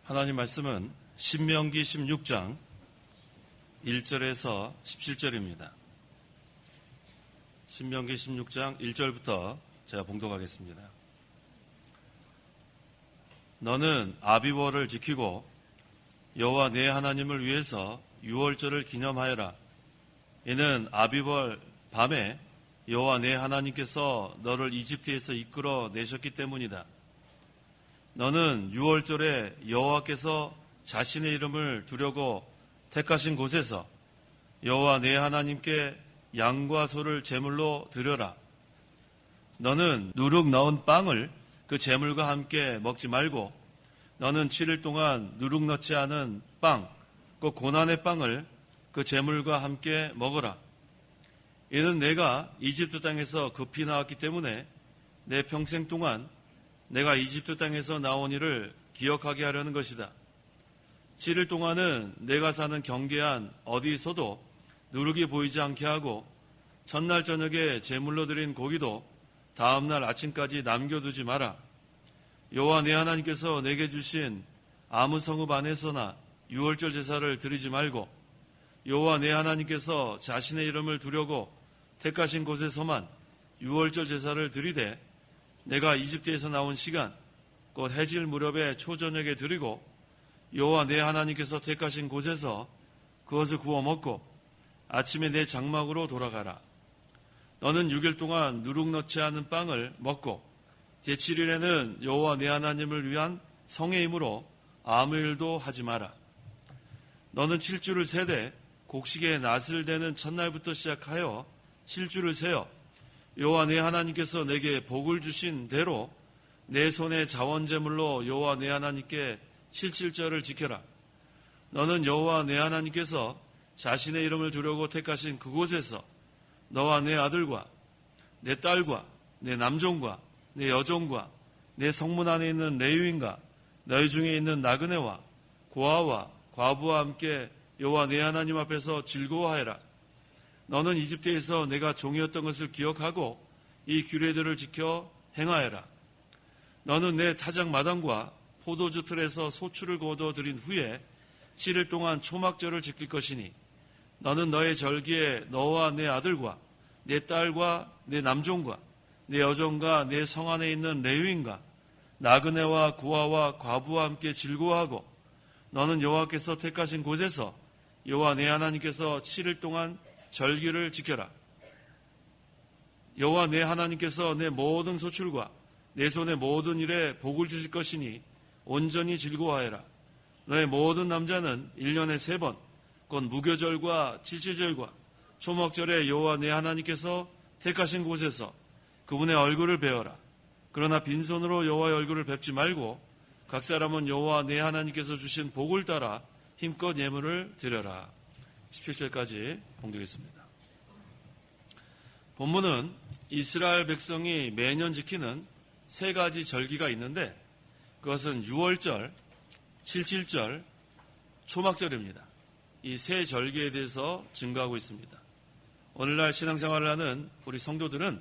하나님 말씀은 신명기 16장 1절에서 17절입니다. 신명기 16장 1절부터 제가 봉독하겠습니다. 너는 아비월을 지키고 여호와 내 하나님을 위해서 유월절을 기념하여라. 이는 아비월 밤에 여호와 내 하나님께서 너를 이집트에서 이끌어 내셨기 때문이다. 너는 유월절에 여호와께서 자신의 이름을 두려고 택하신 곳에서 여호와 내 하나님께 양과 소를 제물로 드려라. 너는 누룩 넣은 빵을 그 제물과 함께 먹지 말고 너는 7일 동안 누룩 넣지 않은 빵, 그 고난의 빵을 그 제물과 함께 먹어라. 이는 내가 이집트 땅에서 급히 나왔기 때문에 내 평생 동안 내가 이집트 땅에서 나온 일을 기억하게 하려는 것이다. 7일 동안은 내가 사는 경계한 어디서도 누룩이 보이지 않게 하고 첫날 저녁에 제물로 드린 고기도 다음날 아침까지 남겨두지 마라. 여호와 내 하나님께서 내게 주신 아무 성읍 안에서나 유월절 제사를 드리지 말고 여호와 내 하나님께서 자신의 이름을 두려고 택하신 곳에서만 유월절 제사를 드리되 내가 이집트에서 나온 시간 곧 해질 무렵에 초저녁에 드리고 여호와 내 하나님께서 택하신 곳에서 그것을 구워 먹고 아침에 내 장막으로 돌아가라. 너는 6일 동안 누룩 넣지 않은 빵을 먹고 제7일에는 여호와 내 하나님을 위한 성회임으로 아무 일도 하지 마라. 너는 7주를 세되 곡식의 낫을 대는 첫날부터 시작하여 7주를 세어 여호와 내 하나님께서 내게 복을 주신 대로 내 손의 자원제물로 여호와 내 하나님께 7.7절을 지켜라. 너는 여호와 내 하나님께서 자신의 이름을 두려고 택하신 그곳에서 너와 내 아들과 내 딸과 내 남종과 내 여종과 내 성문 안에 있는 레위인과 너희 중에 있는 나그네와 고아와 과부와 함께 여호와 내 하나님 앞에서 즐거워하여라. 너는 이집트에서 내가 종이었던 것을 기억하고 이 규례들을 지켜 행하여라. 너는 내 타작 마당과 포도주 틀에서 소출을 거둬 들인 후에 7일 동안 초막절을 지킬 것이니 너는 너의 절기에 너와 내 아들과 내 딸과 내 남종과 내 여종과 내 성 안에 있는 레위인과 나그네와 고아와 과부와 함께 즐거워하고 너는 여호와께서 택하신 곳에서 여호와 내 하나님께서 7일 동안 절기를 지켜라. 여호와 내 하나님께서 내 모든 소출과 내 손의 모든 일에 복을 주실 것이니 온전히 즐거워하여라. 너의 모든 남자는 1년에 3번 곧 무교절과 칠칠절과 초막절에 여호와 내 하나님께서 택하신 곳에서 그분의 얼굴을 배워라. 그러나 빈손으로 여호와의 얼굴을 뵙지 말고 각 사람은 여호와 내 하나님께서 주신 복을 따라 힘껏 예물을 드려라. 17절까지 봉독했습니다. 본문은 이스라엘 백성이 매년 지키는 3가지 절기가 있는데 그것은 유월절, 칠칠절, 초막절입니다. 이 3절기에 대해서 증거하고 있습니다. 오늘날 신앙생활을 하는 우리 성도들은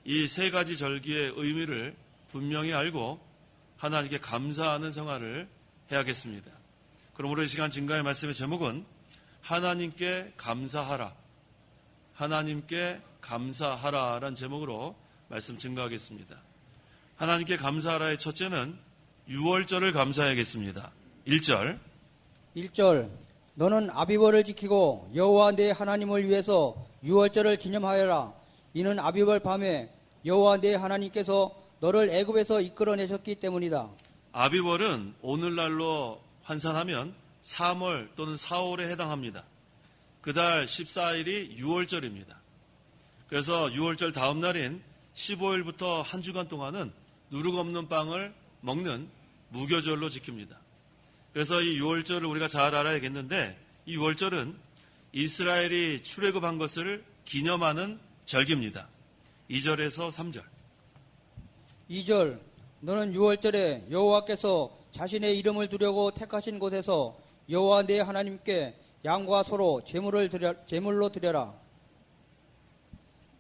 이 3가지 절기의 의미를 분명히 알고 하나님께 감사하는 생활을 해야겠습니다. 그러므로 이 시간 증거의 말씀의 제목은 하나님께 감사하라. 하나님께 감사하라라는 제목으로 말씀 증거하겠습니다. 하나님께 감사하라의 첫째는 유월절을 감사해야겠습니다. 1절 너는 아비월을 지키고 여호와 내 하나님을 위해서 유월절을 기념하여라. 이는 아비월 밤에 여호와 내 하나님께서 너를 애굽에서 이끌어내셨기 때문이다. 아비월은 오늘날로 환산하면 3월 또는 4월에 해당합니다. 그달 14일이 유월절입니다. 그래서 유월절 다음 날인 15일부터 한 주간 동안은 누룩 없는 빵을 먹는 무교절로 지킵니다. 그래서 이 유월절을 우리가 잘 알아야겠는데 이 유월절은 이스라엘이 출애굽한 것을 기념하는 절기입니다. 2절에서 3절. 2절 너는 유월절에 여호와께서 자신의 이름을 두려고 택하신 곳에서 여호와 내 하나님께 양과 소로 제물로 드려라.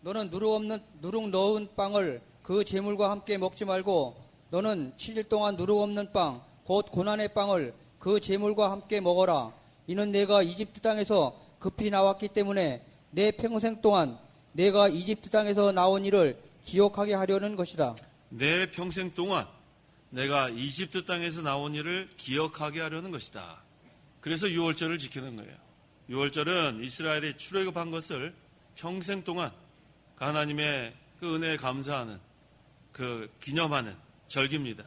너는 누룩 넣은 빵을 그 제물과 함께 먹지 말고 너는 7일 동안 누룩 없는 빵 곧 고난의 빵을 그 제물과 함께 먹어라. 이는 내가 이집트 땅에서 급히 나왔기 때문에 내 평생 동안 내가 이집트 땅에서 나온 일을 기억하게 하려는 것이다. 내 평생 동안 내가 이집트 땅에서 나온 일을 기억하게 하려는 것이다. 그래서 유월절을 지키는 거예요. 유월절은 이스라엘이 출애굽한 것을 평생 동안 하나님의 그 은혜에 감사하는, 그 기념하는 절기입니다.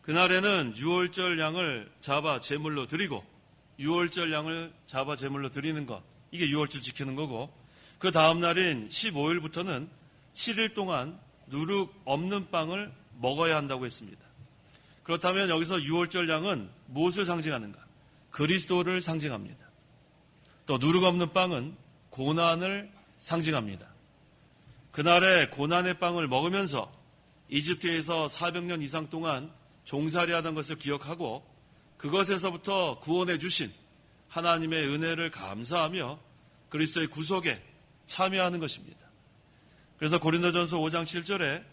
그날에는 유월절 양을 잡아 제물로 드리고, 유월절 양을 잡아 제물로 드리는 것, 이게 유월절 지키는 거고, 그 다음 날인 15일부터는 7일 동안 누룩 없는 빵을 먹어야 한다고 했습니다. 그렇다면 여기서 유월절 양은 무엇을 상징하는가? 그리스도를 상징합니다. 또 누룩 없는 빵은 고난을 상징합니다. 그날에 고난의 빵을 먹으면서 이집트에서 400년 이상 동안 종살이하던 것을 기억하고 그것에서부터 구원해 주신 하나님의 은혜를 감사하며 그리스도의 구속에 참여하는 것입니다. 그래서 고린도전서 5장 7절에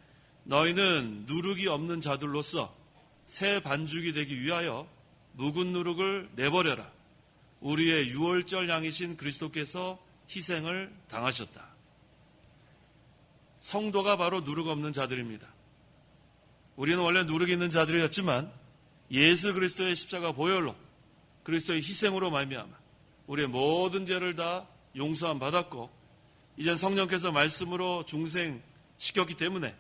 너희는 누룩이 없는 자들로서 새 반죽이 되기 위하여 묵은 누룩을 내버려라. 우리의 유월절 양이신 그리스도께서 희생을 당하셨다. 성도가 바로 누룩 없는 자들입니다. 우리는 원래 누룩 있는 자들이었지만 예수 그리스도의 십자가 보혈로 그리스도의 희생으로 말미암아 우리의 모든 죄를 다 용서함 받았고 이젠 성령께서 말씀으로 중생시켰기 때문에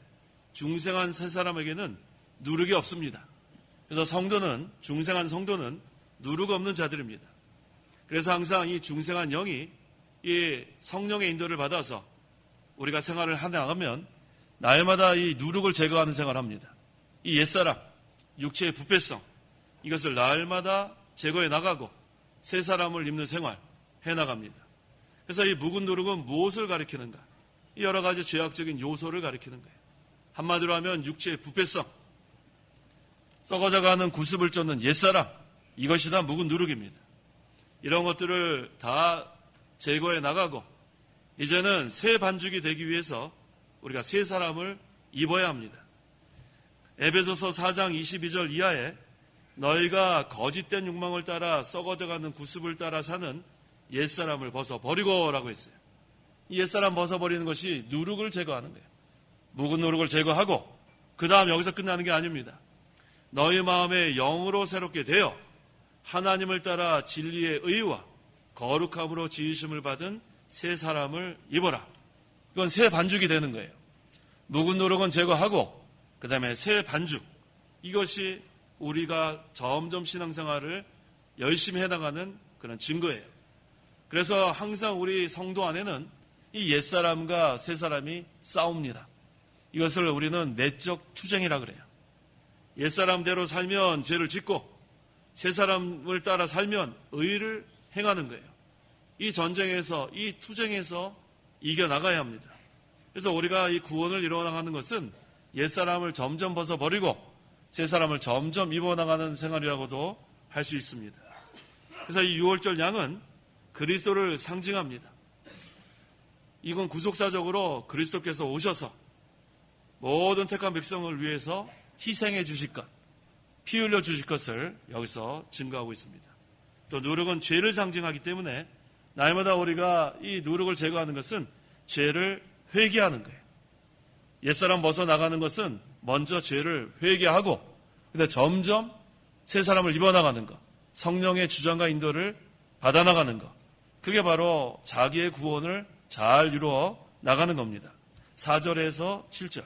중생한 새 사람에게는 누룩이 없습니다. 그래서 성도는, 중생한 성도는 누룩 없는 자들입니다. 그래서 항상 이 중생한 영이 이 성령의 인도를 받아서 우리가 생활을 하나가면 날마다 이 누룩을 제거하는 생활을 합니다. 이 옛사람, 육체의 부패성, 이것을 날마다 제거해 나가고 새 사람을 입는 생활 해나갑니다. 그래서 이 묵은 누룩은 무엇을 가리키는가? 여러 가지 죄악적인 요소를 가리키는 거예요. 한마디로 하면 육체의 부패성, 썩어져가는 구습을 쫓는 옛사람, 이것이 다 묵은 누룩입니다. 이런 것들을 다 제거해 나가고 이제는 새 반죽이 되기 위해서 우리가 새 사람을 입어야 합니다. 에베소서 4장 22절 이하에 너희가 거짓된 욕망을 따라 썩어져가는 구습을 따라 사는 옛사람을 벗어버리고 라고 했어요. 이 옛사람 벗어버리는 것이 누룩을 제거하는 거예요. 묵은 누룩을 제거하고 그 다음 여기서 끝나는 게 아닙니다. 너희 마음에 영으로 새롭게 되어 하나님을 따라 진리의 의와 거룩함으로 지으심을 받은 새 사람을 입어라. 이건 새 반죽이 되는 거예요. 묵은 누룩은 제거하고 그 다음에 새 반죽, 이것이 우리가 점점 신앙생활을 열심히 해나가는 그런 증거예요. 그래서 항상 우리 성도 안에는 이 옛사람과 새사람이 싸웁니다. 이것을 우리는 내적 투쟁이라 그래요. 옛사람대로 살면 죄를 짓고 새사람을 따라 살면 의를 행하는 거예요. 이 전쟁에서, 이 투쟁에서 이겨나가야 합니다. 그래서 우리가 이 구원을 이루어나가는 것은 옛사람을 점점 벗어버리고 새사람을 점점 입어나가는 생활이라고도 할 수 있습니다. 그래서 이 유월절 양은 그리스도를 상징합니다. 이건 구속사적으로 그리스도께서 오셔서 모든 택한 백성을 위해서 희생해 주실 것, 피 흘려 주실 것을 여기서 증거하고 있습니다. 또 누룩은 죄를 상징하기 때문에 날마다 우리가 이 누룩을 제거하는 것은 죄를 회개하는 거예요. 옛사람 벗어나가는 것은 먼저 죄를 회개하고 근데 점점 새 사람을 입어나가는 것, 성령의 주장과 인도를 받아나가는 것, 그게 바로 자기의 구원을 잘 이루어 나가는 겁니다. 4절에서 7절.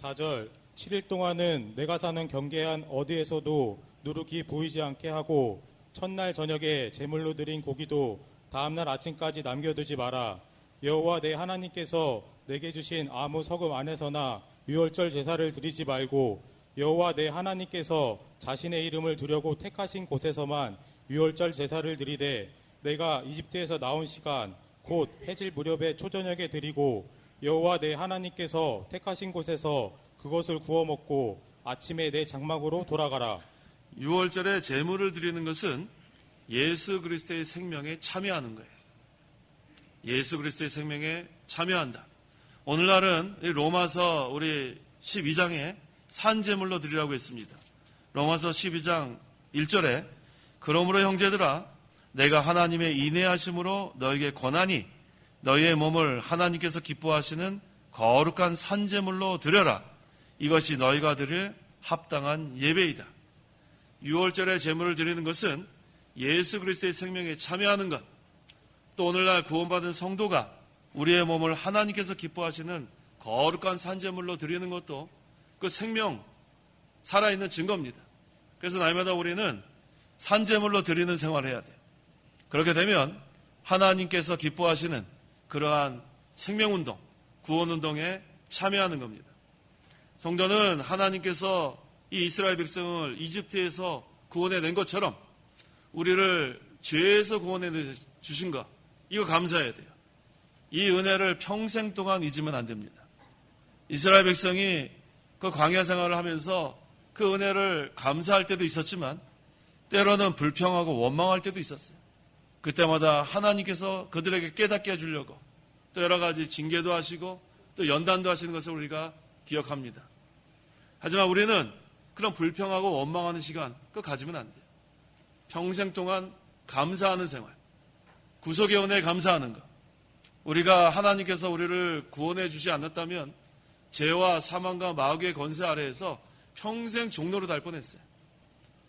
4절 7일 동안은 내가 사는 경계한 어디에서도 누룩이 보이지 않게 하고 첫날 저녁에 제물로 드린 고기도 다음날 아침까지 남겨두지 마라. 여호와 내 하나님께서 내게 주신 아무 서금 안에서나 유월절 제사를 드리지 말고 여호와 내 하나님께서 자신의 이름을 두려고 택하신 곳에서만 유월절 제사를 드리되 내가 이집트에서 나온 시간 곧 해질 무렵에 초저녁에 드리고 여호와 내 하나님께서 택하신 곳에서 그것을 구워 먹고 아침에 내 장막으로 돌아가라. 유월절에 제물을 드리는 것은 예수 그리스도의 생명에 참여하는 거예요. 예수 그리스도의 생명에 참여한다. 오늘날은 로마서 우리 12장에 산제물로 드리라고 했습니다. 로마서 12장 1절에 그러므로 형제들아 내가 하나님의 인내하심으로 너에게 권하니 너희의 몸을 하나님께서 기뻐하시는 거룩한 산제물로 드려라. 이것이 너희가 드릴 합당한 예배이다. 유월절에 제물을 드리는 것은 예수 그리스도의 생명에 참여하는 것, 또 오늘날 구원받은 성도가 우리의 몸을 하나님께서 기뻐하시는 거룩한 산제물로 드리는 것도 그 생명 살아있는 증거입니다. 그래서 날마다 우리는 산제물로 드리는 생활을 해야 돼요. 그렇게 되면 하나님께서 기뻐하시는 그러한 생명운동, 구원운동에 참여하는 겁니다. 성도는 하나님께서 이 이스라엘 백성을 이집트에서 구원해낸 것처럼 우리를 죄에서 구원해 주신 것, 이거 감사해야 돼요. 이 은혜를 평생 동안 잊으면 안 됩니다. 이스라엘 백성이 그 광야 생활을 하면서 그 은혜를 감사할 때도 있었지만 때로는 불평하고 원망할 때도 있었어요. 그때마다 하나님께서 그들에게 깨닫게 해주려고 또 여러 가지 징계도 하시고 또 연단도 하시는 것을 우리가 기억합니다. 하지만 우리는 그런 불평하고 원망하는 시간 그거 가지면 안 돼요. 평생 동안 감사하는 생활, 구속의 은혜에 감사하는 것. 우리가 하나님께서 우리를 구원해 주지 않았다면 죄와 사망과 마귀의 권세 아래에서 평생 종로로 달 뻔했어요.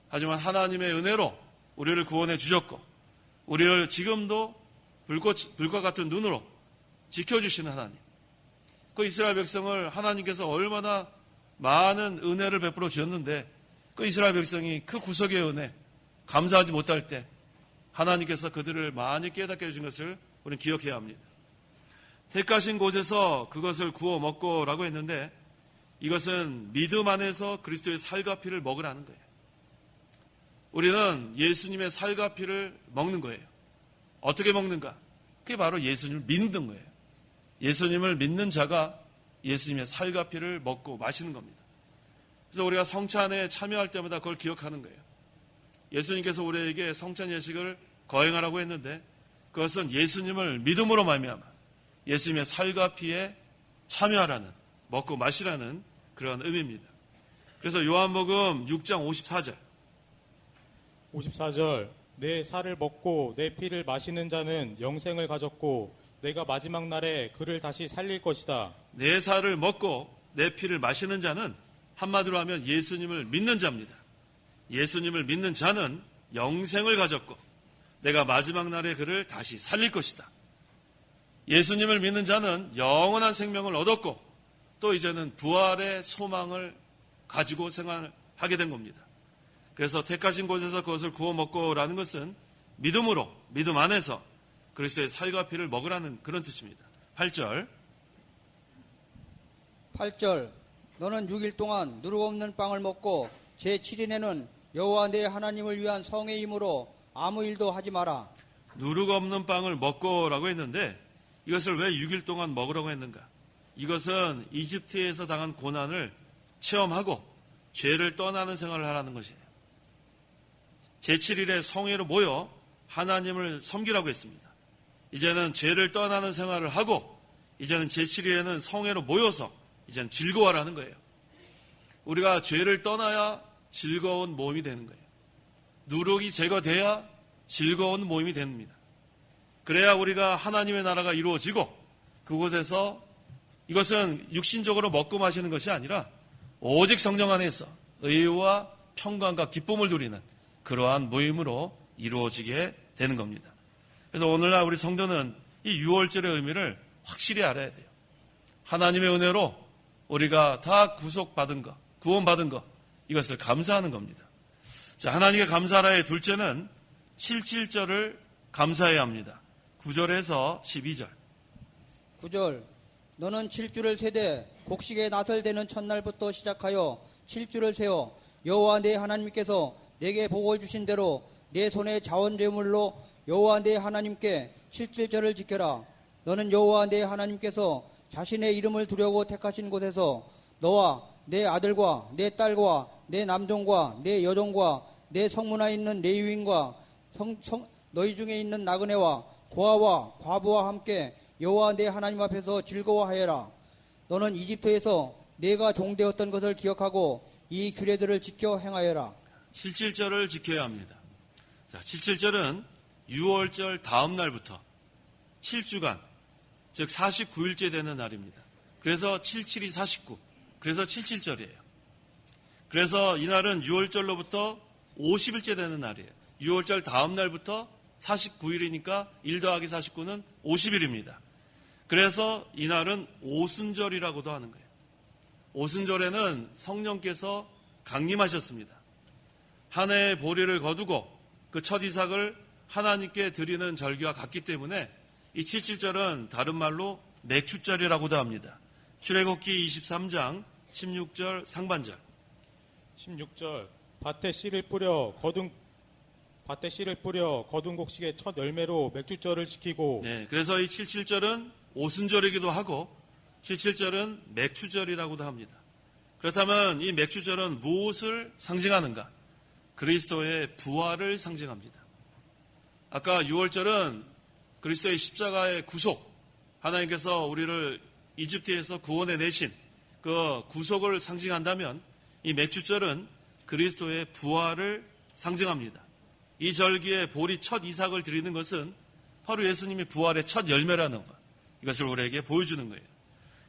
하지만 하나님의 은혜로 우리를 구원해 주셨고 우리를 지금도 불과 같은 눈으로 지켜주시는 하나님. 그 이스라엘 백성을 하나님께서 얼마나 많은 은혜를 베풀어 주셨는데 그 이스라엘 백성이 그 구속의 은혜 감사하지 못할 때 하나님께서 그들을 많이 깨닫게 해주신 것을 우리는 기억해야 합니다. 택하신 곳에서 그것을 구워 먹고라고 했는데 이것은 믿음 안에서 그리스도의 살과 피를 먹으라는 거예요. 우리는 예수님의 살과 피를 먹는 거예요. 어떻게 먹는가? 그게 바로 예수님을 믿는 거예요. 예수님을 믿는 자가 예수님의 살과 피를 먹고 마시는 겁니다. 그래서 우리가 성찬에 참여할 때마다 그걸 기억하는 거예요. 예수님께서 우리에게 성찬 예식을 거행하라고 했는데 그것은 예수님을 믿음으로 말미암아 예수님의 살과 피에 참여하라는, 먹고 마시라는 그런 의미입니다. 그래서 요한복음 6장 54절 내 살을 먹고 내 피를 마시는 자는 영생을 가졌고 내가 마지막 날에 그를 다시 살릴 것이다. 내 살을 먹고 내 피를 마시는 자는 한마디로 하면 예수님을 믿는 자입니다. 예수님을 믿는 자는 영생을 가졌고 내가 마지막 날에 그를 다시 살릴 것이다. 예수님을 믿는 자는 영원한 생명을 얻었고 또 이제는 부활의 소망을 가지고 생활하게 된 겁니다. 그래서 택하신 곳에서 그것을 구워 먹고라는 것은 믿음으로, 믿음 안에서 그리스도의 살과 피를 먹으라는 그런 뜻입니다. 8절 너는 6일 동안 누룩 없는 빵을 먹고 제7일에는 여호와 내 하나님을 위한 성의 힘으로 아무 일도 하지 마라. 누룩 없는 빵을 먹고라고 했는데 이것을 왜 6일 동안 먹으라고 했는가? 이것은 이집트에서 당한 고난을 체험하고 죄를 떠나는 생활을 하라는 것이에요. 제7일에 성회로 모여 하나님을 섬기라고 했습니다. 이제는 죄를 떠나는 생활을 하고 이제는 제7일에는 성회로 모여서 이제는 즐거워하라는 거예요. 우리가 죄를 떠나야 즐거운 모임이 되는 거예요. 누룩이 제거돼야 즐거운 모임이 됩니다. 그래야 우리가 하나님의 나라가 이루어지고 그곳에서 이것은 육신적으로 먹고 마시는 것이 아니라 오직 성령 안에서 의와 평강과 기쁨을 누리는 그러한 모임으로 이루어지게 되는 겁니다. 그래서 오늘날 우리 성도는 이 유월절의 의미를 확실히 알아야 돼요. 하나님의 은혜로 우리가 다 구속받은 것, 구원받은 것, 이것을 감사하는 겁니다. 자, 하나님께 감사하라의 둘째는 실질절을 감사해야 합니다. 9절에서 12절. 9절 너는 7주를 세되 곡식에 나설되는 첫날부터 시작하여 7주를 세워 여호와 내 하나님께서 내게 복을 주신 대로 내 손의 자원제물로 여호와 내 하나님께 7절을 지켜라. 너는 여호와 내 하나님께서 자신의 이름을 두려고 택하신 곳에서 너와 내 아들과 내 딸과 내 남종과 내 여종과 내 성문에 있는 레위인과 너희 중에 있는 나그네와 고아와 과부와 함께 여호와 내 하나님 앞에서 즐거워하여라. 너는 이집트에서 내가 종되었던 것을 기억하고 이 규례들을 지켜 행하여라. 칠칠절을 지켜야 합니다. 자, 칠칠절은 유월절 다음 날부터 7주간, 즉 49일째 되는 날입니다. 그래서 77이 49, 그래서 칠칠절이에요. 그래서 이날은 유월절로부터 50일째 되는 날이에요. 유월절 다음 날부터 49일이니까 1 더하기 49는 50일입니다. 그래서 이날은 오순절이라고도 하는 거예요. 오순절에는 성령께서 강림하셨습니다. 한 해의 보리를 거두고 그 첫 이삭을 하나님께 드리는 절기와 같기 때문에 이 칠칠절은 다른 말로 맥추절이라고도 합니다. 출애굽기 23장 16절 상반절. 16절 밭에 씨를 뿌려 거둔 곡식의 첫 열매로 맥주절을 지키고 네, 그래서 이 칠칠절은 오순절이기도 하고 칠칠절은 맥추절이라고도 합니다. 그렇다면 이 맥추절은 무엇을 상징하는가? 그리스도의 부활을 상징합니다. 아까 유월절은 그리스도의 십자가의 구속, 하나님께서 우리를 이집트에서 구원해 내신 그 구속을 상징한다면 이 맥추절은 그리스도의 부활을 상징합니다. 이 절기에 보리 첫 이삭을 드리는 것은 바로 예수님이 부활의 첫 열매라는 것, 이것을 우리에게 보여주는 거예요.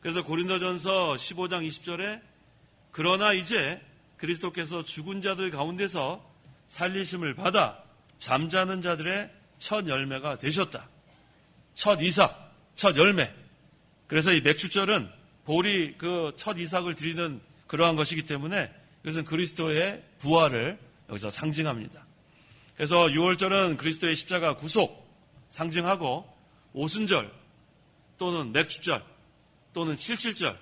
그래서 고린도전서 15장 20절에 그러나 이제 그리스도께서 죽은 자들 가운데서 살리심을 받아 잠자는 자들의 첫 열매가 되셨다. 첫 이삭, 첫 열매. 그래서 이 맥추절은 보리 그 첫 이삭을 드리는 그러한 것이기 때문에 이것은 그리스도의 부활을 여기서 상징합니다. 그래서 6월절은 그리스도의 십자가 구속 상징하고 오순절 또는 맥추절 또는 칠칠절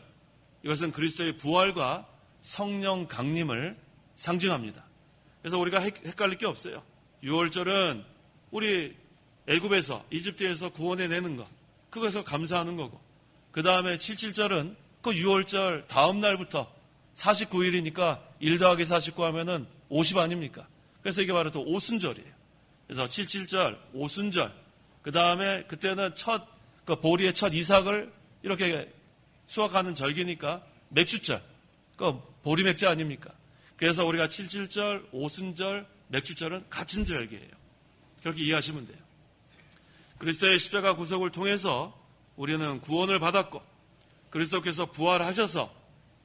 이것은 그리스도의 부활과 성령 강림을 상징합니다. 그래서 우리가 헷갈릴 게 없어요. 6월절은 우리 애굽에서 이집트에서 구원해내는 것 그것에서 감사하는 거고 그 다음에 칠칠절은 그 6월절 다음 날부터 49일이니까 1 더하기 49 하면은 50 아닙니까? 그래서 이게 바로 또 오순절이에요. 그래서 칠칠절, 오순절, 그 다음에 그때는 그 보리의 첫 이삭을 이렇게 수확하는 절기니까 맥추절, 그 보리 맥주 아닙니까? 그래서 우리가 칠칠절, 오순절, 맥추절은 같은 절기예요. 그렇게 이해하시면 돼요. 그리스도의 십자가 구속을 통해서 우리는 구원을 받았고 그리스도께서 부활하셔서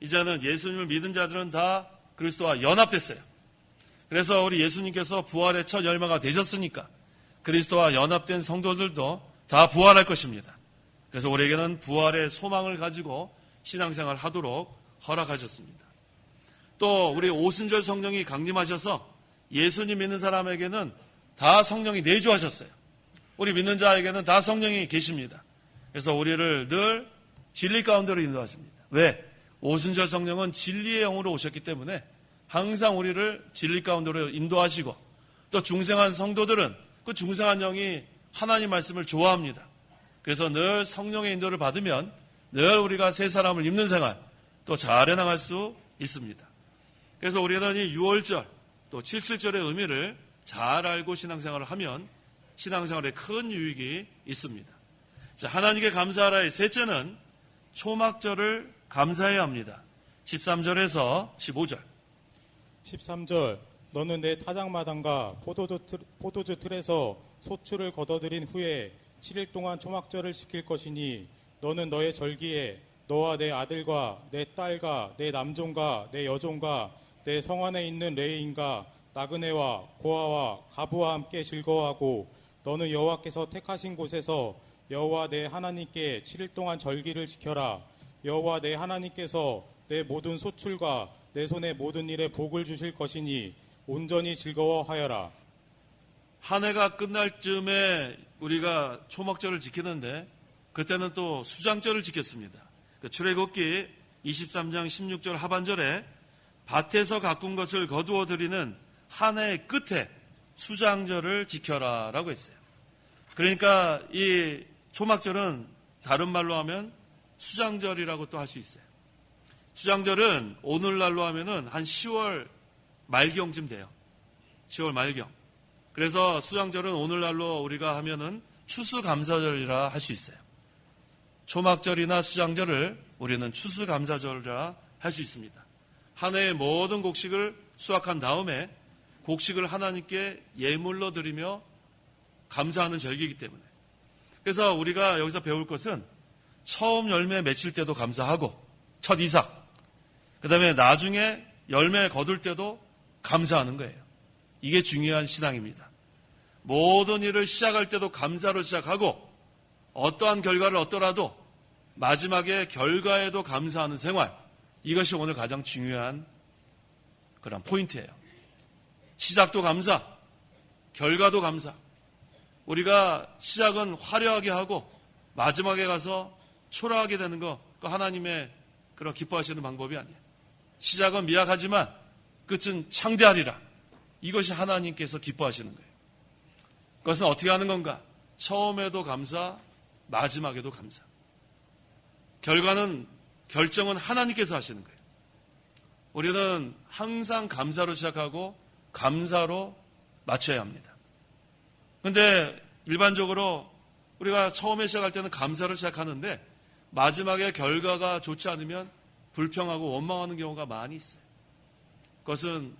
이제는 예수님을 믿은 자들은 다 그리스도와 연합됐어요. 그래서 우리 예수님께서 부활의 첫 열매가 되셨으니까 그리스도와 연합된 성도들도 다 부활할 것입니다. 그래서 우리에게는 부활의 소망을 가지고 신앙생활 하도록 허락하셨습니다. 또 우리 오순절 성령이 강림하셔서 예수님 믿는 사람에게는 다 성령이 내주하셨어요. 우리 믿는 자에게는 다 성령이 계십니다. 그래서 우리를 늘 진리 가운데로 인도하십니다. 왜? 오순절 성령은 진리의 영으로 오셨기 때문에 항상 우리를 진리 가운데로 인도하시고 또 중생한 성도들은 그 중생한 영이 하나님 말씀을 좋아합니다. 그래서 늘 성령의 인도를 받으면 늘 우리가 새 사람을 입는 생활 또 잘 해나갈 수 있습니다. 그래서 우리는 이 6월절 또 77절의 의미를 잘 알고 신앙생활을 하면 신앙생활에 큰 유익이 있습니다. 자, 하나님께 감사하라의 셋째는 초막절을 감사해야 합니다. 13절에서 15절. 13절 너는 내 타작마당과 포도주 틀에서 소출을 걷어들인 후에 7일 동안 초막절을 지킬 것이니 너는 너의 절기에 너와 내 아들과 내 딸과 내 남종과 내 여종과 내 성안에 있는 레위인과 나그네와 고아와 가부와 함께 즐거워하고 너는 여호와께서 택하신 곳에서 여호와 내 하나님께 7일 동안 절기를 지켜라. 여호와 내 하나님께서 내 모든 소출과 내 손의 모든 일에 복을 주실 것이니 온전히 즐거워하여라. 한 해가 끝날 즈음에 우리가 초막절을 지키는데 그때는 또 수장절을 지켰습니다. 출애굽기 23장 16절 하반절에 밭에서 가꾼 것을 거두어 드리는 한 해의 끝에 수장절을 지켜라 라고 했어요. 그러니까 이 초막절은 다른 말로 하면 수장절이라고 또 할 수 있어요. 수장절은 오늘날로 하면은 한 10월 말경쯤 돼요. 10월 말경. 그래서 수장절은 오늘날로 우리가 하면은 추수감사절이라 할 수 있어요. 초막절이나 수장절을 우리는 추수감사절이라 할 수 있습니다. 한 해의 모든 곡식을 수확한 다음에 곡식을 하나님께 예물로 드리며 감사하는 절기이기 때문에. 그래서 우리가 여기서 배울 것은 처음 열매 맺힐 때도 감사하고 첫 이삭, 그 다음에 나중에 열매 거둘 때도 감사하는 거예요. 이게 중요한 신앙입니다. 모든 일을 시작할 때도 감사로 시작하고 어떠한 결과를 얻더라도 마지막에 결과에도 감사하는 생활, 이것이 오늘 가장 중요한 그런 포인트예요. 시작도 감사, 결과도 감사. 우리가 시작은 화려하게 하고 마지막에 가서 초라하게 되는 거, 그 하나님의 그런 기뻐하시는 방법이 아니에요. 시작은 미약하지만 끝은 창대하리라. 이것이 하나님께서 기뻐하시는 거예요. 그것은 어떻게 하는 건가? 처음에도 감사, 마지막에도 감사. 결정은 하나님께서 하시는 거예요. 우리는 항상 감사로 시작하고 감사로 마쳐야 합니다. 그런데 일반적으로 우리가 처음에 시작할 때는 감사로 시작하는데 마지막에 결과가 좋지 않으면 불평하고 원망하는 경우가 많이 있어요. 그것은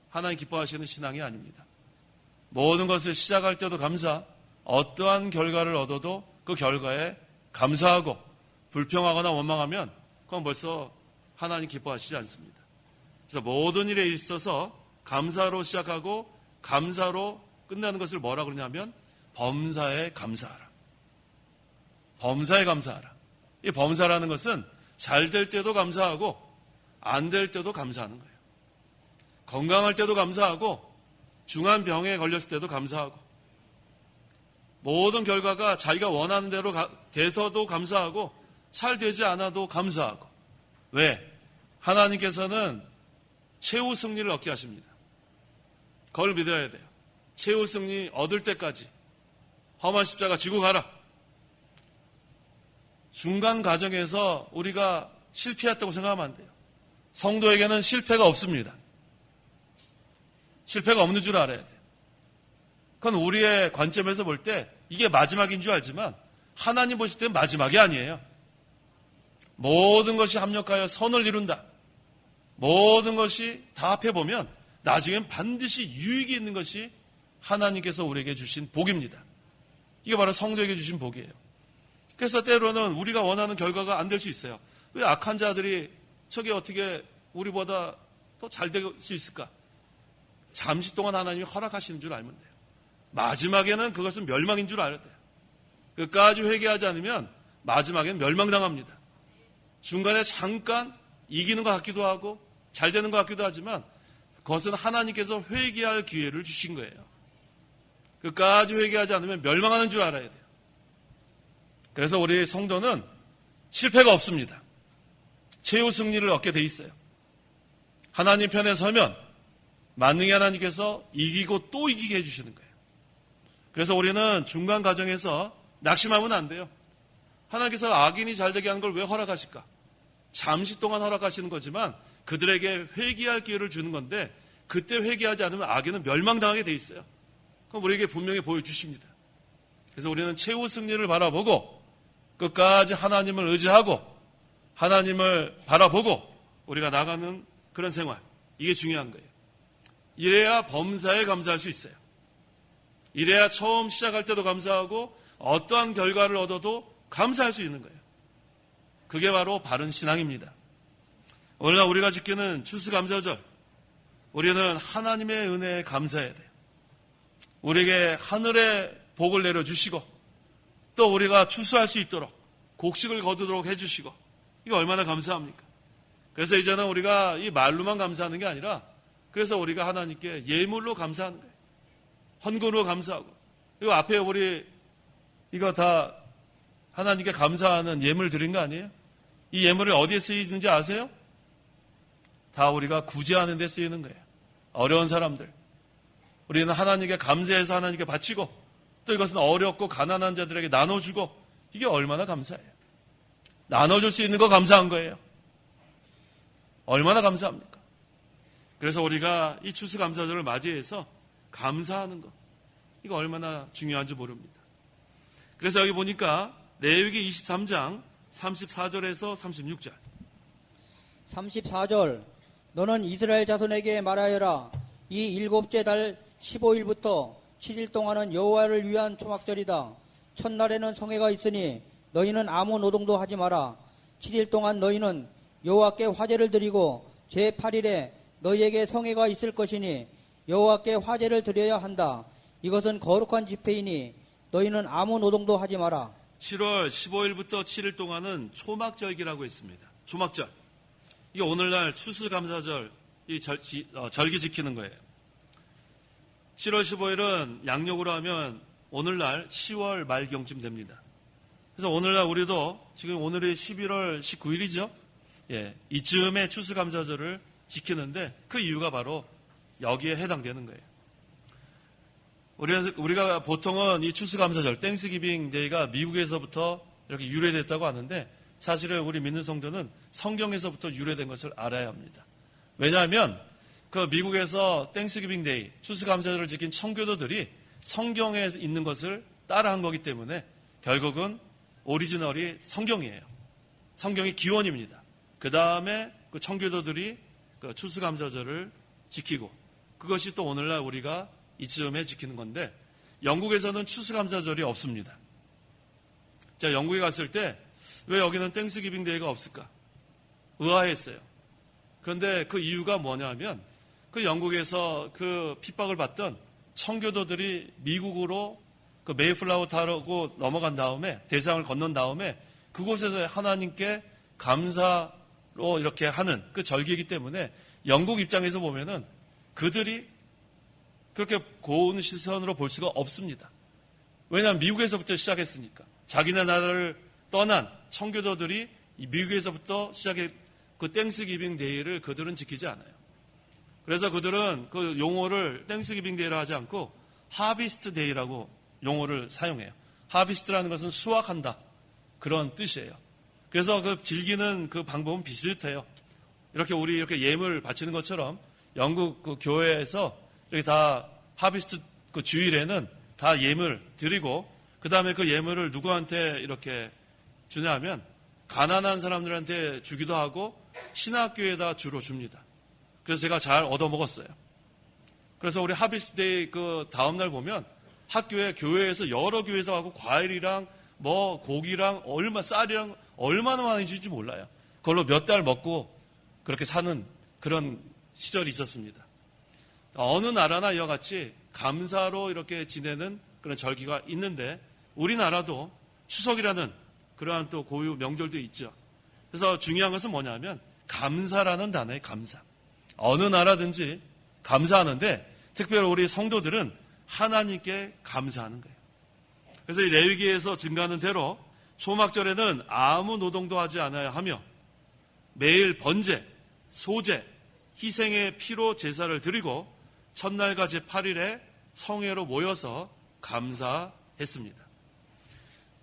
하나님 기뻐하시는 신앙이 아닙니다. 모든 것을 시작할 때도 감사, 어떠한 결과를 얻어도 그 결과에 감사하고 불평하거나 원망하면 그건 벌써 하나님 기뻐하시지 않습니다. 그래서 모든 일에 있어서 감사로 시작하고 감사로 끝나는 것을 뭐라 그러냐면 범사에 감사하라. 범사에 감사하라. 이 범사라는 것은 잘 될 때도 감사하고 안 될 때도 감사하는 거예요. 건강할 때도 감사하고 중한 병에 걸렸을 때도 감사하고 모든 결과가 자기가 원하는 대로 돼서도 감사하고 잘 되지 않아도 감사하고. 왜? 하나님께서는 최후 승리를 얻게 하십니다. 그걸 믿어야 돼요. 최후 승리 얻을 때까지 험한 십자가 지고 가라. 중간 과정에서 우리가 실패했다고 생각하면 안 돼요. 성도에게는 실패가 없습니다. 실패가 없는 줄 알아야 돼요. 그건 우리의 관점에서 볼 때 이게 마지막인 줄 알지만 하나님 보실 때는 마지막이 아니에요. 모든 것이 합력하여 선을 이룬다. 모든 것이 다 합해보면 나중엔 반드시 유익이 있는 것이 하나님께서 우리에게 주신 복입니다. 이게 바로 성도에게 주신 복이에요. 그래서 때로는 우리가 원하는 결과가 안 될 수 있어요. 왜 악한 자들이 저게 어떻게 우리보다 더 잘 될 수 있을까? 잠시 동안 하나님이 허락하시는 줄 알면 돼요. 마지막에는 그것은 멸망인 줄 알아야 돼요. 끝까지 회개하지 않으면 마지막에는 멸망당합니다. 중간에 잠깐 이기는 것 같기도 하고 잘 되는 것 같기도 하지만 그것은 하나님께서 회개할 기회를 주신 거예요. 끝까지 회개하지 않으면 멸망하는 줄 알아야 돼요. 그래서 우리 성도는 실패가 없습니다. 최후 승리를 얻게 돼 있어요. 하나님 편에 서면 만능히 하나님께서 이기고 또 이기게 해주시는 거예요. 그래서 우리는 중간 과정에서 낙심하면 안 돼요. 하나님께서 악인이 잘 되게 하는 걸 왜 허락하실까? 잠시 동안 허락하시는 거지만 그들에게 회개할 기회를 주는 건데 그때 회개하지 않으면 악인은 멸망당하게 돼 있어요. 그럼 우리에게 분명히 보여주십니다. 그래서 우리는 최후 승리를 바라보고 끝까지 하나님을 의지하고 하나님을 바라보고 우리가 나가는 그런 생활, 이게 중요한 거예요. 이래야 범사에 감사할 수 있어요. 이래야 처음 시작할 때도 감사하고 어떠한 결과를 얻어도 감사할 수 있는 거예요. 그게 바로 바른 신앙입니다. 오늘날 우리가 지키는 추수감사절, 우리는 하나님의 은혜에 감사해야 돼요. 우리에게 하늘의 복을 내려주시고 또 우리가 추수할 수 있도록 곡식을 거두도록 해주시고, 이거 얼마나 감사합니까? 그래서 이제는 우리가 이 말로만 감사하는 게 아니라 그래서 우리가 하나님께 예물로 감사하는 거예요. 헌금으로 감사하고. 이거 앞에 우리 이거 다 하나님께 감사하는 예물 드린 거 아니에요? 이 예물이 어디에 쓰이는지 아세요? 다 우리가 구제하는 데 쓰이는 거예요. 어려운 사람들. 우리는 하나님께 감사해서 하나님께 바치고 또 이것은 어렵고 가난한 자들에게 나눠주고, 이게 얼마나 감사해요. 나눠줄 수 있는 거 감사한 거예요. 얼마나 감사합니까? 그래서 우리가 이 추수감사절을 맞이해서 감사하는 것, 이거 얼마나 중요한지 모릅니다. 그래서 여기 보니까 레위기 23장 34절에서 36절. 34절. 너는 이스라엘 자손에게 말하여라. 이 일곱째 달 15일부터 7일 동안은 여호와를 위한 초막절이다. 첫날에는 성회가 있으니 너희는 아무 노동도 하지 마라. 7일 동안 너희는 여호와께 화제를 드리고 제8일에 너희에게 성회가 있을 것이니 여호와께 화제를 드려야 한다. 이것은 거룩한 집회이니 너희는 아무 노동도 하지 마라. 7월 15일부터 7일 동안은 초막절기라고 했습니다. 초막절. 이게 오늘날 추수감사절 이 절기 지키는 거예요. 7월 15일은 양력으로 하면 오늘날 10월 말경쯤 됩니다. 그래서 오늘날 우리도 지금 오늘이 11월 19일이죠. 예, 이쯤에 추수감사절을 지키는데 그 이유가 바로 여기에 해당되는 거예요. 우리가 보통은 이 추수감사절, 땡스기빙 데이가 미국에서부터 이렇게 유래됐다고 하는데 사실은 우리 믿는 성도는 성경에서부터 유래된 것을 알아야 합니다. 왜냐하면 그 미국에서 땡스기빙 데이, 추수감사절을 지킨 청교도들이 성경에 있는 것을 따라한 거기 때문에 결국은 오리지널이 성경이에요. 성경이 기원입니다. 그 다음에 그 청교도들이 그 추수감사절을 지키고 그것이 또 오늘날 우리가 이쯤에 지키는 건데 영국에서는 추수감사절이 없습니다. 자, 영국에 갔을 때 왜 여기는 땡스기빙 데이가 없을까? 의아했어요. 그런데 그 이유가 뭐냐면 그 영국에서 그 핍박을 받던 청교도들이 미국으로 그 메이플라워 타고 넘어간 다음에 대상을 건넌 다음에 그곳에서 하나님께 감사로 이렇게 하는 그 절기이기 때문에 영국 입장에서 보면은 그들이 그렇게 고운 시선으로 볼 수가 없습니다. 왜냐하면 미국에서부터 시작했으니까. 자기네 나라를 떠난 청교도들이 미국에서부터 시작해 그 땡스기빙 데이를 그들은 지키지 않아요. 그래서 그들은 그 용어를 땡스기빙 데이라 하지 않고 하비스트 데이라고 용어를 사용해요. 하비스트라는 것은 수확한다. 그런 뜻이에요. 그래서 그 즐기는 그 방법은 비슷해요. 이렇게 우리 이렇게 예물 바치는 것처럼 영국 그 교회에서 이렇게 다 하비스트 그 주일에는 다 예물 드리고 그 다음에 그 예물을 누구한테 이렇게 주냐 하면 가난한 사람들한테 주기도 하고 신학교에다 주로 줍니다. 그래서 제가 잘 얻어먹었어요. 그래서 우리 하비스트데이 그 다음날 보면 학교에 교회에서 여러 교회에서 하고 과일이랑 뭐 고기랑 쌀이랑 얼마나 많이 주는지 몰라요. 그걸로 몇 달 먹고 그렇게 사는 그런 시절이 있었습니다. 어느 나라나 이와 같이 감사로 이렇게 지내는 그런 절기가 있는데 우리나라도 추석이라는 그러한 또 고유 명절도 있죠. 그래서 중요한 것은 뭐냐면 감사라는 단어의 감사. 어느 나라든지 감사하는데 특별히 우리 성도들은 하나님께 감사하는 거예요. 그래서 이 레위기에서 증가하는 대로 초막절에는 아무 노동도 하지 않아야 하며 매일 번제, 소제, 희생의 피로 제사를 드리고 첫날과 제8일에 성회로 모여서 감사했습니다.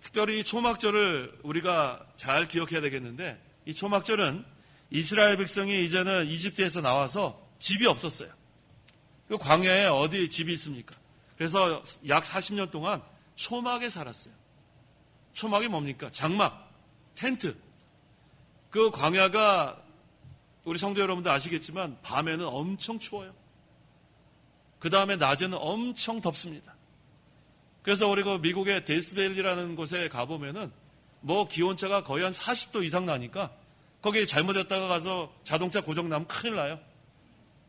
특별히 이 초막절을 우리가 잘 기억해야 되겠는데 이 초막절은 이스라엘 백성이 이제는 이집트에서 나와서 집이 없었어요. 그 광야에 어디 집이 있습니까? 그래서 약 40년 동안 초막에 살았어요. 초막이 뭡니까? 장막, 텐트. 그 광야가 우리 성도 여러분들 아시겠지만 밤에는 엄청 추워요. 그 다음에 낮에는 엄청 덥습니다. 그래서 우리 그 미국의 데스밸리라는 곳에 가보면은 뭐 기온차가 거의 한 40도 이상 나니까 거기에 잘못했다가 가서 자동차 고장나면 큰일 나요.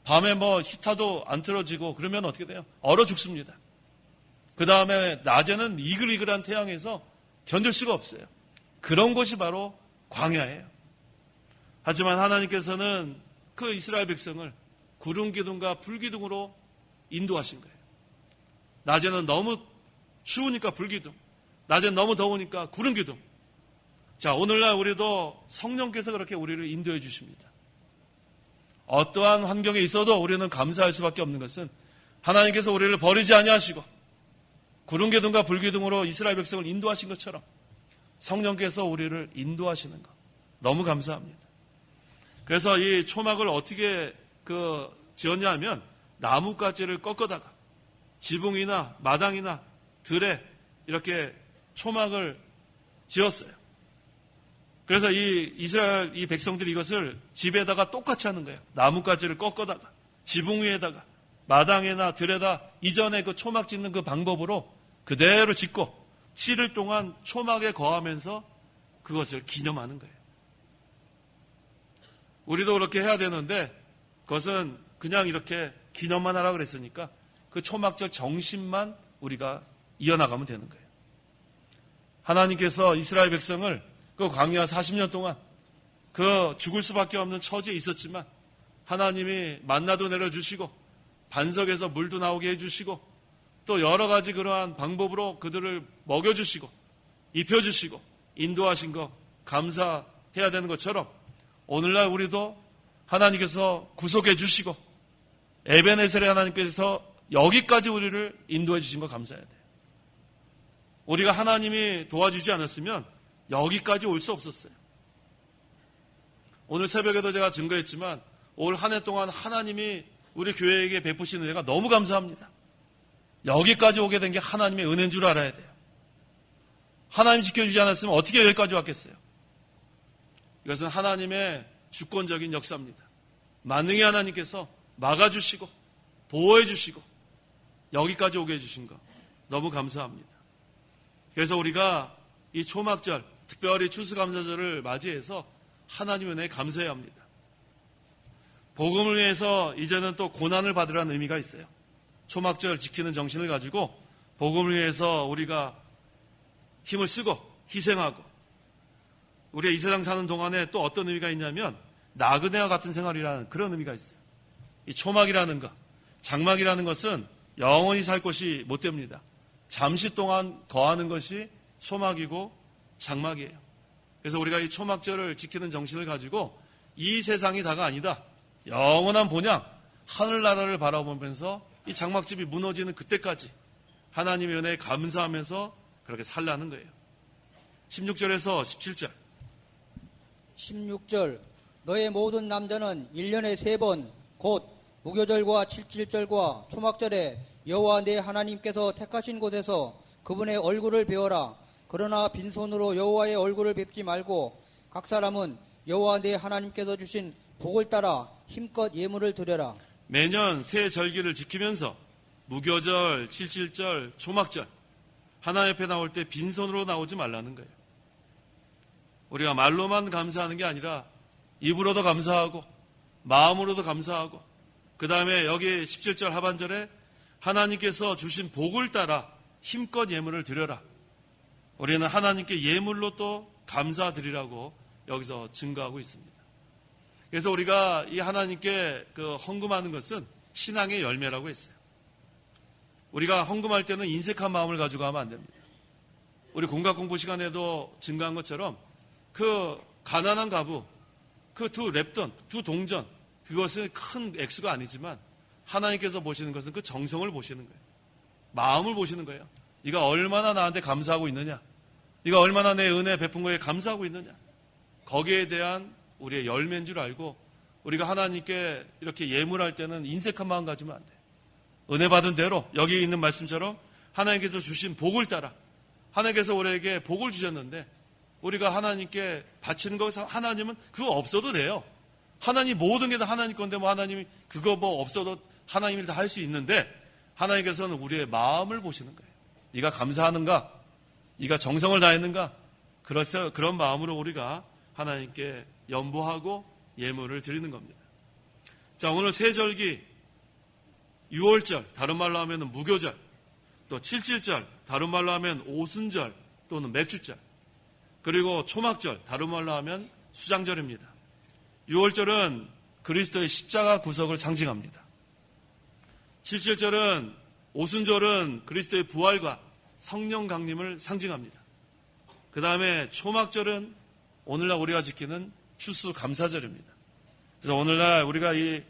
밤에 뭐 히터도 안 틀어지고 그러면 어떻게 돼요? 얼어 죽습니다. 그 다음에 낮에는 이글이글한 태양에서 견딜 수가 없어요. 그런 곳이 바로 광야예요. 하지만 하나님께서는 그 이스라엘 백성을 구름 기둥과 불 기둥으로 인도하신 거예요. 낮에는 너무 추우니까 불 기둥, 낮에는 너무 더우니까 구름 기둥. 자, 오늘날 우리도 성령께서 그렇게 우리를 인도해 주십니다. 어떠한 환경에 있어도 우리는 감사할 수밖에 없는 것은 하나님께서 우리를 버리지 아니하시고 구름 기둥과 불 기둥으로 이스라엘 백성을 인도하신 것처럼 성령께서 우리를 인도하시는 것 너무 감사합니다. 그래서 이 초막을 어떻게 지었냐 하면 나뭇가지를 꺾어다가 지붕이나 마당이나 들에 이렇게 초막을 지었어요. 그래서 이 이스라엘 이 백성들이 이것을 집에다가 똑같이 하는 거예요. 나뭇가지를 꺾어다가 지붕 위에다가 마당에나 들에다 이전에 그 초막 짓는 그 방법으로 그대로 짓고 7일 동안 초막에 거하면서 그것을 기념하는 거예요. 우리도 그렇게 해야 되는데 그것은 그냥 이렇게 기념만 하라 그랬으니까 그 초막절 정신만 우리가 이어나가면 되는 거예요. 하나님께서 이스라엘 백성을 그 광야 40년 동안 그 죽을 수밖에 없는 처지에 있었지만 하나님이 만나도 내려주시고 반석에서 물도 나오게 해주시고 또 여러 가지 그러한 방법으로 그들을 먹여주시고 입혀주시고 인도하신 것 감사해야 되는 것처럼 오늘날 우리도 하나님께서 구속해 주시고 에베네셀의 하나님께서 여기까지 우리를 인도해 주신 거 감사해야 돼요. 우리가 하나님이 도와주지 않았으면 여기까지 올 수 없었어요. 오늘 새벽에도 제가 증거했지만 올 한 해 동안 하나님이 우리 교회에게 베푸신 은혜가 너무 감사합니다. 여기까지 오게 된 게 하나님의 은혜인 줄 알아야 돼요. 하나님 지켜주지 않았으면 어떻게 여기까지 왔겠어요? 이것은 하나님의 주권적인 역사입니다. 만능의 하나님께서 막아주시고 보호해주시고 여기까지 오게 해주신 거 너무 감사합니다. 그래서 우리가 이 초막절, 특별히 추수감사절을 맞이해서 하나님 은혜에 감사해야 합니다. 복음을 위해서 이제는 또 고난을 받으라는 의미가 있어요. 초막절 지키는 정신을 가지고 복음을 위해서 우리가 힘을 쓰고 희생하고 우리가 이 세상 사는 동안에 또 어떤 의미가 있냐면 나그네와 같은 생활이라는 그런 의미가 있어요. 이 초막이라는 것, 장막이라는 것은 영원히 살 곳이 못 됩니다. 잠시 동안 거하는 것이 초막이고 장막이에요. 그래서 우리가 이 초막절을 지키는 정신을 가지고 이 세상이 다가 아니다. 영원한 본향, 하늘나라를 바라보면서 이 장막집이 무너지는 그때까지 하나님의 은혜에 감사하면서 그렇게 살라는 거예요. 16절에서 17절. 16절 너의 모든 남자는 1년에 3번 곧 무교절과 칠칠절과 초막절에 여호와 내 하나님께서 택하신 곳에서 그분의 얼굴을 배워라. 그러나 빈손으로 여호와의 얼굴을 뵙지 말고 각 사람은 여호와 내 하나님께서 주신 복을 따라 힘껏 예물을 드려라. 매년 새 절기를 지키면서 무교절, 칠칠절, 초막절 하나님 앞에 나올 때 빈손으로 나오지 말라는 거예요. 우리가 말로만 감사하는 게 아니라 입으로도 감사하고 마음으로도 감사하고 그 다음에 여기 17절 하반절에 하나님께서 주신 복을 따라 힘껏 예물을 드려라. 우리는 하나님께 예물로 또 감사드리라고 여기서 증거하고 있습니다. 그래서 우리가 이 하나님께 그 헌금하는 것은 신앙의 열매라고 했어요. 우리가 헌금할 때는 인색한 마음을 가지고 하면 안 됩니다. 우리 공각 공부 시간에도 증거한 것처럼 그 가난한 가부, 그 두 랩돈, 두 동전, 그것은 큰 액수가 아니지만 하나님께서 보시는 것은 그 정성을 보시는 거예요. 마음을 보시는 거예요. 네가 얼마나 나한테 감사하고 있느냐, 네가 얼마나 내 은혜 베푼 거에 감사하고 있느냐, 거기에 대한 우리의 열매인 줄 알고 우리가 하나님께 이렇게 예물할 때는 인색한 마음 가지면 안 돼요. 은혜 받은 대로 여기 있는 말씀처럼 하나님께서 주신 복을 따라 하나님께서 우리에게 복을 주셨는데 우리가 하나님께 바치는 것에서 하나님은 그거 없어도 돼요. 하나님 모든 게 다 하나님 건데 뭐 하나님이 그거 뭐 없어도 하나님이 다 할 수 있는데 하나님께서는 우리의 마음을 보시는 거예요. 네가 감사하는가? 네가 정성을 다했는가? 그래서 그런 마음으로 우리가 하나님께 연보하고 예물을 드리는 겁니다. 자, 오늘 세절기 6월절, 다른 말로 하면 무교절, 또 칠칠절, 다른 말로 하면 오순절 또는 매주절, 그리고 초막절, 다른 말로 하면 수장절입니다. 6월절은 그리스도의 십자가 구속을 상징합니다. 칠칠절은 오순절은 그리스도의 부활과 성령 강림을 상징합니다. 그 다음에 초막절은 오늘날 우리가 지키는 추수감사절입니다. 그래서 오늘날 우리가 이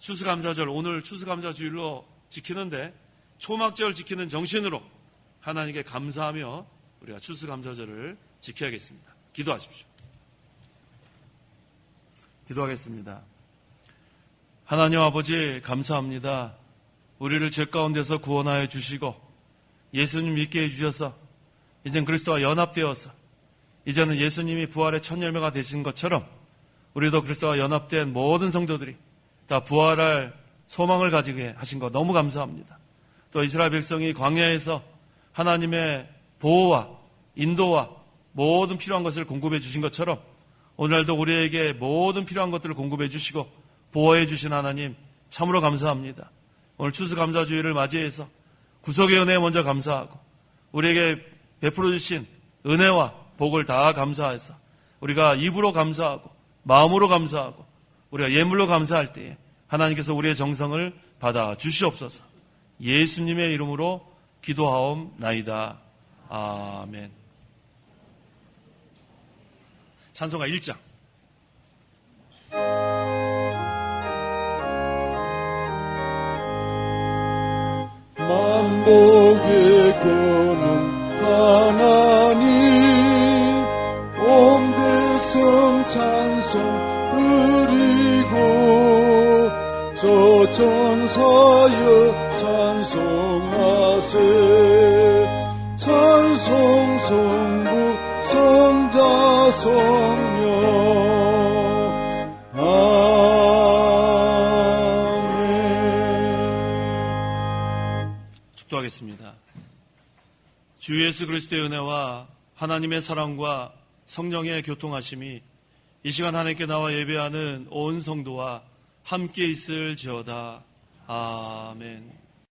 추수감사절, 오늘 추수감사주일로 지키는데 초막절 지키는 정신으로 하나님께 감사하며 우리가 추수감사절을 지켜야겠습니다. 기도하십시오. 기도하겠습니다. 하나님 아버지 감사합니다. 우리를 죄 가운데서 구원하여 주시고 예수님 믿게 해주셔서 이젠 그리스도와 연합되어서 이제는 예수님이 부활의 첫 열매가 되신 것처럼 우리도 그리스도와 연합된 모든 성도들이 다 부활할 소망을 가지게 하신 것 너무 감사합니다. 또 이스라엘 백성이 광야에서 하나님의 보호와 인도와 모든 필요한 것을 공급해 주신 것처럼 오늘도 우리에게 모든 필요한 것들을 공급해 주시고 보호해 주신 하나님 참으로 감사합니다. 오늘 추수감사주의를 맞이해서 구속의 은혜에 먼저 감사하고 우리에게 베풀어 주신 은혜와 복을 다 감사해서 우리가 입으로 감사하고 마음으로 감사하고 우리가 예물로 감사할 때에 하나님께서 우리의 정성을 받아 주시옵소서. 예수님의 이름으로 기도하옵나이다. 아멘. 찬송가 1장. 만복의 거는 하나님 온 백성 찬송 드리고 저 천사여 찬송하세 찬송 성부 성자 성령 아멘. 축도하겠습니다. 주 예수 그리스도의 은혜와 하나님의 사랑과 성령의 교통하심이 이 시간 하나님께 나와 예배하는 온 성도와 함께 있을지어다. 아멘.